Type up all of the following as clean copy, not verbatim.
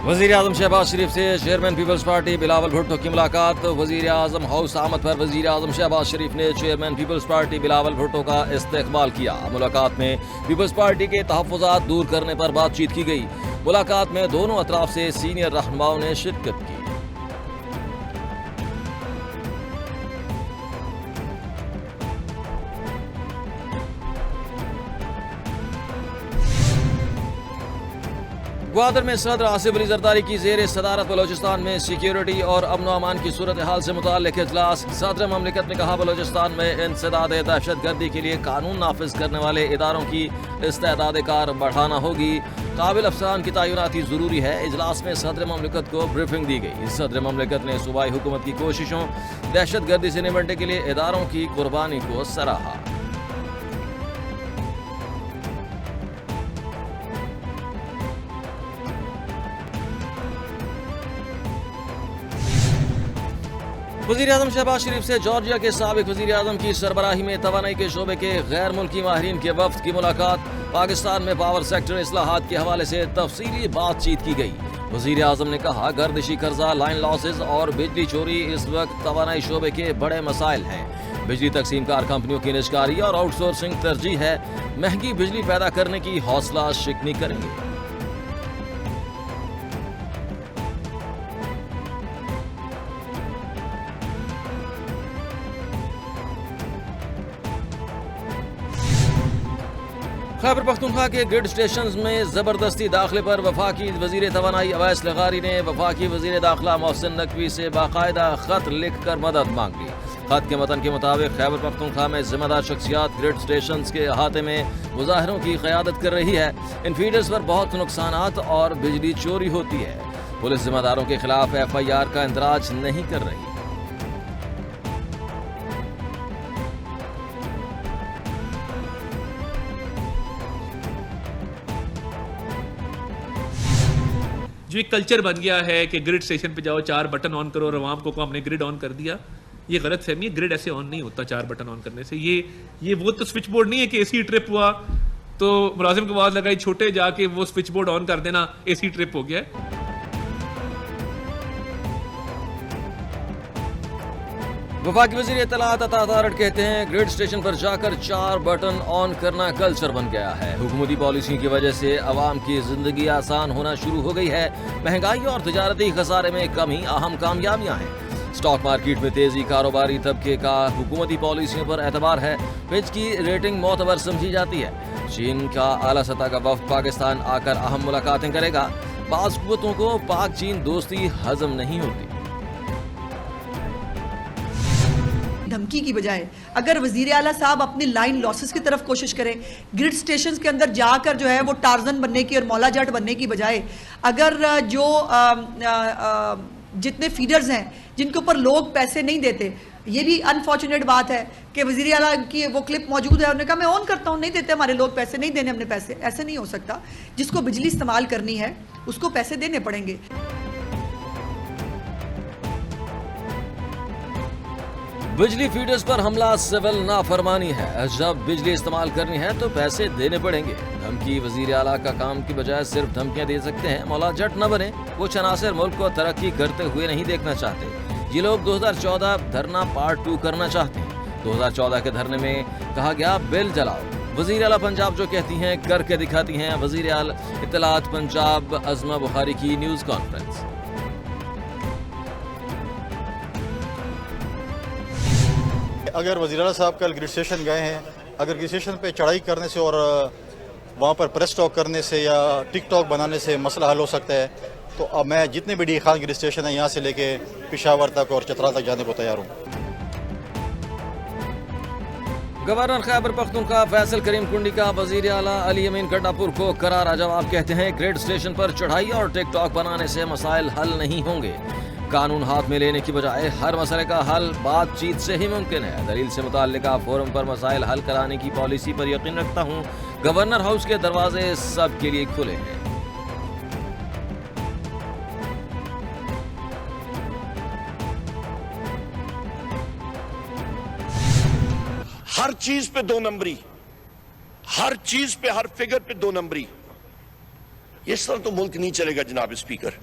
वज़ीर आज़म शहबाज शरीफ से chairman Peoples Party Bilawal Bhutto की मुलाकात। वज़ीर आज़म हाउस आमद पर वज़ीर आज़म शहबाज शरीफ ने chairman Peoples Party Bilawal Bhutto का इस्तकबाल किया। मुलाकात में पीपल्स पार्टी के तहफ़्फ़ुज़ात दूर करने पर बातचीत की गई। मुलाकात में दोनों अतराफ से सीनियर रहनुमाओं ने शिरकत की। ग्वादर में सदर आसिफ अली जरदारी की ज़ेर सदारत बलोचिस्तान में सिक्योरिटी और अमन अमान की सूरत हाल से मुताल्लिक़ इजलास। सदर ममलिकत ने कहा, बलोचिस्तान में इंसदाद दहशत गर्दी के लिए कानून नाफिज करने वाले इदारों की इस्तेदाद कार बढ़ाना होगी। काबिल अफसरान की तैनाती ज़रूरी है। इजलास में सदर ममलिकत को ब्रीफिंग दी गई। सदर ममलिकत ने सूबाई हुकूमत की कोशिशों दहशत गर्दी से निपटने के लिए इदारों की कुर्बानी को सराहा। वज़ीर आज़म शहबाज शरीफ से जॉर्जिया के साबिक वज़ीर आज़म की सरबराही में तवानाई के शोबे के गैर मुल्की माहिरीन के वफ्द की मुलाकात। पाकिस्तान में पावर सेक्टर इस्लाहात के हवाले से तफसीली बातचीत की गई। वज़ीर आज़म ने कहा, गर्दिशी कर्जा, लाइन लॉसेज और बिजली चोरी इस वक्त तवानाई शोबे के बड़े मसाइल हैं। बिजली तकसीम कार कंपनियों की निजकारी और आउटसोर्सिंग तरजीह है। महंगी बिजली पैदा करने की हौसला शिकनी करेंगे। खैबर पख्तूनख्वा के ग्रिड स्टेशन में जबरदस्ती दाखिले पर वफाकी वजीर तवानाई अवैस लगारी ने वफाकी वजीर दाखिला मोहसिन नकवी से बाकायदा खत लिख कर मदद मांग ली। खत के मतन के मुताबिक खैबर पख्तूनख्वा में जिम्मेदार शख्सियात ग्रिड स्टेशन के अहाते में मुजाहरों की क़यादत कर रही है। इन फीडर्स पर बहुत नुकसानात और बिजली चोरी होती है। पुलिस जिम्मेदारों के खिलाफ FIR का इंदराज नहीं कर रही। जो एक कल्चर बन गया है कि ग्रिड स्टेशन पे जाओ, 4 बटन ऑन करो और आवाम को हमने ग्रिड ऑन कर दिया, ये गलत फहमी है। ग्रिड ऐसे ऑन नहीं होता 4 बटन ऑन करने से। ये वो तो स्विच बोर्ड नहीं है कि AC ट्रिप हुआ तो मुलाजिम को आवाज लगाई छोटे जाके वो स्विच बोर्ड ऑन कर देना, AC ट्रिप हो गया है। वफाकी वज़ीर इत्तलात अता अतारट कहते हैं, ग्रिड स्टेशन पर जाकर 4 बटन ऑन करना कल्चर बन गया है। हुकूमती पॉलिसी की वजह से आवाम की जिंदगी आसान होना शुरू हो गई है। महंगाई और तजारती खसारे में कमी अहम कामयाबियां हैं। स्टॉक मार्केट में तेजी, कारोबारी तबके का हुकूमती पॉलिसियों पर एतबार है। फिच की रेटिंग मोतबर समझी जाती है। चीन का आला सतह का वफ्द पाकिस्तान आकर अहम मुलाकातें करेगा। बाज़ कुव्वतों को पाक चीन दोस्ती हजम नहीं होती। धमकी की बजाय अगर वजीर आला साहब अपनी लाइन लॉसेस की तरफ कोशिश करें, ग्रिड स्टेशन के अंदर जाकर जो है वो टार्जन बनने की और मौला जट बनने की बजाय अगर जो जितने फीडर्स हैं जिनके ऊपर लोग पैसे नहीं देते, ये भी अनफॉर्चुनेट बात है कि वजीर आला की वो क्लिप मौजूद है, उन्होंने कहा मैं ऑन करता हूँ, नहीं देते हमारे लोग पैसे, नहीं देने हमने पैसे। ऐसे नहीं हो सकता। जिसको बिजली इस्तेमाल करनी है उसको पैसे देने पड़ेंगे। बिजली फीडर्स पर हमला सिविल नाफरमानी है। जब बिजली इस्तेमाल करनी है तो पैसे देने पड़ेंगे। धमकी वजीर आला का काम की बजाय सिर्फ धमकियां दे सकते हैं। मौला जट न बने। कुछ अनासर मुल्क को तरक्की करते हुए नहीं देखना चाहते। ये लोग 2014 धरना पार्ट 2 करना चाहते हैं। 2014 के धरने में कहा गया बिल जलाओ। वजीर आला पंजाब जो कहती हैं करके दिखाती हैं। वजीर आला इत्तलात पंजाब अज़मा बुखारी की न्यूज़ कॉन्फ्रेंस। अगर वज़ीर आला साहब कल ग्रिड स्टेशन गए हैं, अगर ग्रिड स्टेशन पे चढ़ाई करने से और वहाँ पर प्रेस टॉक करने से या टिकटॉक बनाने से मसला हल हो सकता है, तो अब मैं जितने भी डी खान ग्रिड स्टेशन है यहाँ से लेके पेशावर तक और चतरा तक जाने को तैयार हूँ। गवर्नर खैबर पख्तूनख्वा फैसल करीम कुंडी का वजीर आला अली अमीन गंडापुर को करारा जवाब। कहते हैं, ग्रिड स्टेशन पर चढ़ाई और टिकटॉक बनाने से मसाइल हल नहीं होंगे। कानून हाथ में लेने की बजाय हर मसले का हल बातचीत से ही मुमकिन है। दलील से मुताल्लिका फोरम पर मसाइल हल कराने की पॉलिसी पर यकीन रखता हूँ। गवर्नर हाउस के दरवाजे सब के लिए खुले हैं। हर चीज पे 2 नंबरी, हर चीज पे, हर फिगर पे 2 नंबरी। इस तरह तो मुल्क नहीं चलेगा जनाब speaker.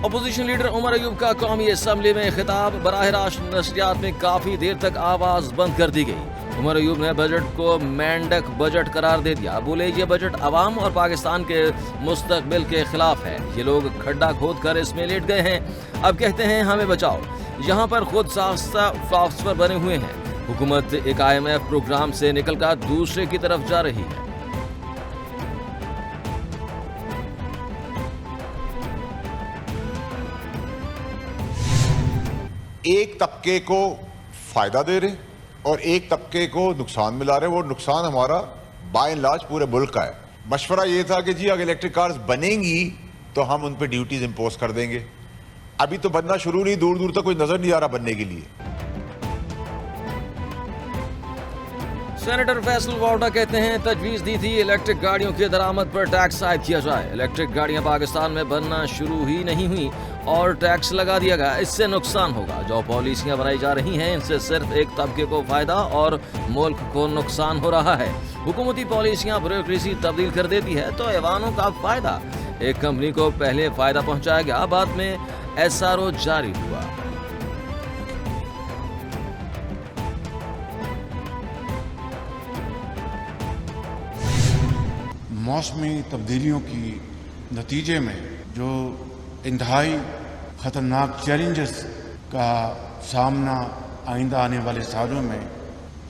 Opposition leader Umar Ayub का कौमी असम्बली में खिताब, बराह रास्त नशरियात में काफी देर तक आवाज बंद कर दी गई। उमर अयूब ने बजट को मेंढक बजट करार दे दिया। बोले ये बजट अवाम और पाकिस्तान के मुस्तकबिल के खिलाफ है। ये लोग खड्डा खोद कर इसमें लेट गए हैं, अब कहते हैं हमें बचाओ। यहाँ पर खुद साख्ता फिलॉसफर बने हुए हैं। हुकूमत एक IMF प्रोग्राम से निकलकर दूसरे की तरफ जा रही है। एक तबके को फायदा दे रहे और एक तबके को नुकसान मिला रहे। वो नुकसान हमारा बाय एंड लार्ज पूरे मुल्क का है। मशवरा ये था कि जी अगर इलेक्ट्रिक कार्स बनेंगी तो हम उन पे ड्यूटीज इंपोज कर देंगे। अभी तो बनना शुरू नहीं, दूर दूर तक कोई नजर नहीं आ रहा बनने के लिए। सेनेटर फैसल वाउडा कहते हैं तजवीज दी थी इलेक्ट्रिक गाड़ियों की दरामद पर टैक्स आयद किया जाए। इलेक्ट्रिक गाड़ियां पाकिस्तान में बनना शुरू ही नहीं हुई और टैक्स लगा दिया गया, इससे नुकसान होगा। जो पॉलिसियां बनाई जा रही हैं इनसे सिर्फ एक तबके को फायदा और मुल्क को नुकसान हो रहा है। हुकूमती पॉलिसियां ब्यूरोक्रेसी तब्दील कर देती है तो ऐवानों का फायदा। एक कंपनी को पहले फायदा पहुंचाया गया, बाद में SRO जारी हुआ। मौसमी तब्दीलियों की नतीजे में जो इंतहाई ख़तरनाक चैलेंजेस का सामना आइंदा आने वाले सालों में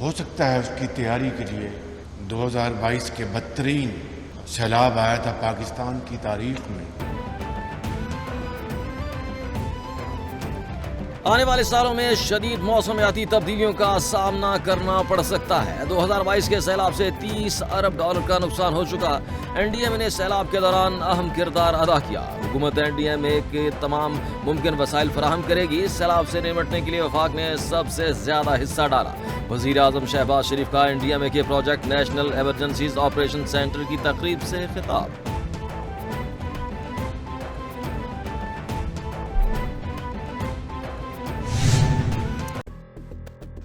हो सकता है, उसकी तैयारी के लिए 2022 के बदतरीन सैलाब आया था पाकिस्तान की तारीख में। आने वाले सालों में शदीद मौसमियाती तब्दीलियों का सामना करना पड़ सकता है। 2022 के सैलाब से $30 अरब का नुकसान हो चुका। NDMA ने सैलाब के दौरान अहम किरदार अदा किया। हुकूमत NDMA के तमाम मुमकिन वसाइल फराहम करेगी। सैलाब से निपटने के लिए वफाक ने सबसे ज्यादा हिस्सा डाला। वज़ीर आज़म शहबाज शरीफ का NDMA के project national emergencies operation centre की तकरीब से खिताब।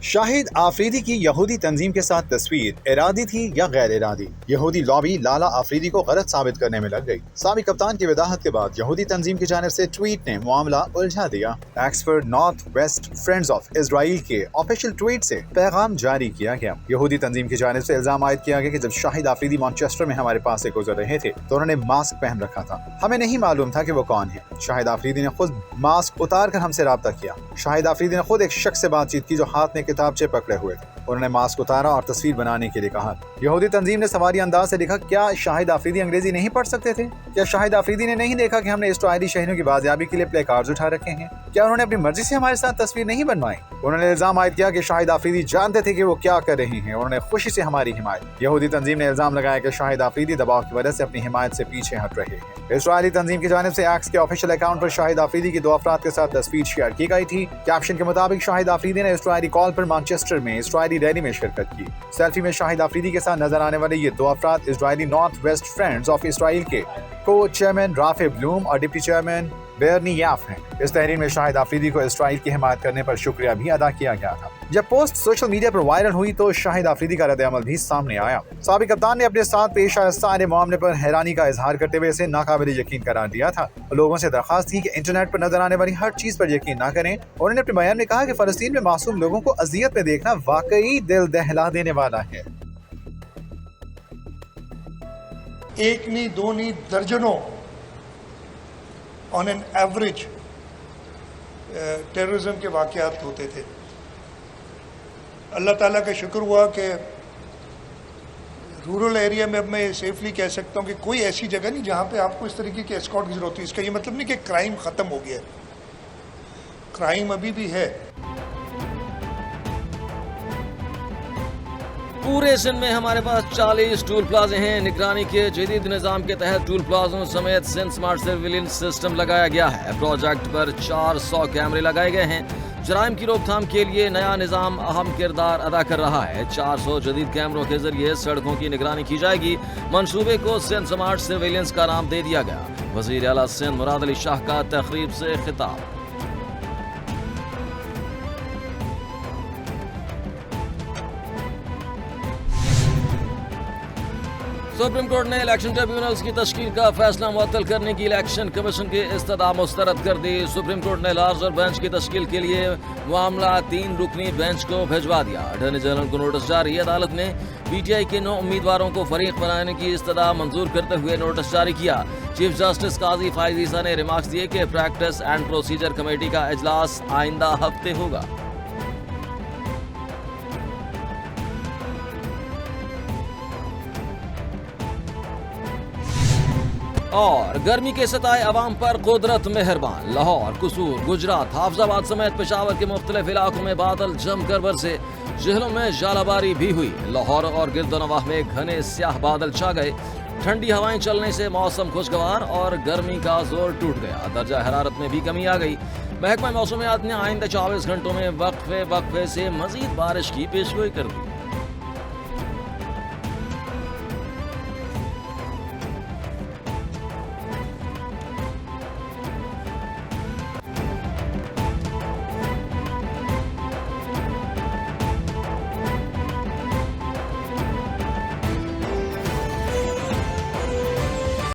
शाहिद आफरीदी की यहूदी तंजीम के साथ तस्वीर इरादी थी या गैर इरादी? यहूदी लॉबी लाला आफरीदी को गलत साबित करने में लग गई। सामी कप्तान की वदाहत के बाद यहूदी तंजीम की जानिब से ट्वीट ने मामला उलझा दिया। Expert north west friends of Israel के ऑफिशियल ट्वीट से पैगाम जारी किया गया। यहूदी तंजीम की जानिब से इल्जाम आयद किया गया कि जब शाहिद आफरीदी मैनचेस्टर में हमारे पास से गुजर रहे थे तो उन्होंने मास्क पहन रखा था। हमें नहीं मालूम था कि वो कौन है। शाहिद आफरीदी ने खुद मास्क उतार कर हमसे राब्ता किया। शाहिद आफरीदी ने खुद एक शख्स से बातचीत की जो हाथ में किताबचे पकड़े हुए थे। उन्होंने मास्क उतारा और तस्वीर बनाने के लिए कहा। यहूदी तंजीम ने सवारी अंदाज से लिखा, क्या शाहिद आफरीदी अंग्रेजी नहीं पढ़ सकते थे? क्या शाहिद आफरीदी ने नहीं देखा कि हमने इस्राएली शहरियों की बाजियाबी के लिए प्ले कार्ड्स उठा रखे हैं? क्या उन्होंने अपनी मर्जी से हमारे साथ तस्वीर नहीं बनवाई? उन्होंने इल्जाम आयद किया कि शाहिद आफरीदी जानते थे कि वो क्या कर रहे हैं। उन्होंने खुशी से हमारी हिमायत। यहूदी तंजीम ने इल्जाम लगाया कि शाहिद आफरीदी दबाव की वजह से अपनी हिमायत से पीछे हट रहे हैं। इस्राएली तंजीम की जानिब से एक्स के ऑफिशियल अकाउंट पर शाहिद आफरीदी की 2 अफराद के साथ तस्वीर शेयर की गई थी। कैप्शन के मुताबिक शाहिद आफरीदी ने इस्राएली कॉल पर मैनचेस्टर में इस्राएली रैली में शिरकत की। सेल्फी में शाहिद आफरीदी के साथ नजर आने वाले ये 2 अफराद Israeli north west friends of Israel के को चेयरमैन राफे ब्लूम और डिप्टी चेयरमैन बेरनी याफ हैं। इस तहरीर में शाहिद आफरीदी को इसराइल की हिमायत करने पर शुक्रिया भी अदा किया गया था। जब पोस्ट सोशल मीडिया पर वायरल हुई तो शाहिद आफरीदी का रद्द-ए-अमल भी सामने आया। साबिक कप्तान ने अपने साथ पेश आए सारे मामले पर हैरानी का इजहार करते हुए इसे नाकाबिल यकीन करार दिया था। लोगों से दरखास्त थी कि इंटरनेट पर नजर आने वाली हर चीज पर यकीन न करें। उन्होंने अपने बयान में कहा कि फलस्तीन में मासूम लोगों को अजियत में देखना वाकई दिल दहला देने वाला है। एक नहीं, 2 नहीं, दर्जनों ऑन एन एवरेज टेररिज्म के वाक़यात होते थे। अल्लाह ताला का शुक्र हुआ कि रूरल एरिया में अब मैं सेफली कह सकता हूँ कि कोई ऐसी जगह नहीं जहाँ पे आपको इस तरीके की एस्कॉर्ट की जरूरत होती है। इसका ये मतलब नहीं कि क्राइम ख़त्म हो गया है, क्राइम अभी भी है। पूरे सिंध में हमारे पास 40 टूल प्लाजे हैं। निगरानी के जदीद निज़ाम के तहत टूल प्लाजों समेत सिंध स्मार्ट सर्विलेंस सिस्टम लगाया गया है। प्रोजेक्ट पर 400 कैमरे लगाए गए हैं। जराइम की रोकथाम के लिए नया निज़ाम अहम किरदार अदा कर रहा है। 400 जदीद कैमरों के जरिए सड़कों की निगरानी की जाएगी। मंसूबे को सिंध स्मार्ट सर्विलेंस का नाम दे दिया गया। वज़ीर आला सिंध मुराद अली शाह का तकरीब से खिताब। सुप्रीम कोर्ट ने इलेक्शन ट्रिब्यूनल्स की तश्कील का फैसला मुअत्तल करने की इलेक्शन कमीशन की इस्तदा मुस्तरद कर दी। सुप्रीम कोर्ट ने लार्जर बेंच की तश्कील के लिए मामला 3 रुकनी बेंच को भिजवा दिया। अटॉर्नी जनरल को नोटिस जारी। अदालत ने पीटीआई के 9 उम्मीदवारों को फरीक बनाने की इस्तदा मंजूर करते हुए नोटिस जारी किया। चीफ जस्टिस काजी फाइज ईसा ने रिमार्क्स दिए कि प्रैक्टिस एंड प्रोसीजर कमेटी का इजलास आइंदा हफ्ते होगा। और गर्मी के सताए अवाम पर कुदरत मेहरबान। लाहौर, कसूर, गुजरात, हाफजाबाद समेत पेशावर के मुख्तलिफ इलाकों में बादल जमकर बरसे। जिलों में जालाबारी भी हुई। लाहौर और गिरदोनवाह में घने स्याह बादल छा गए। ठंडी हवाएं चलने से मौसम खुशगवार और गर्मी का जोर टूट गया। दर्जा हरारत में भी कमी आ गई। महकमा मौसमियात ने आइंदा 24 घंटों में वक्फे से मजीद बारिश की पेशगोई कर दी।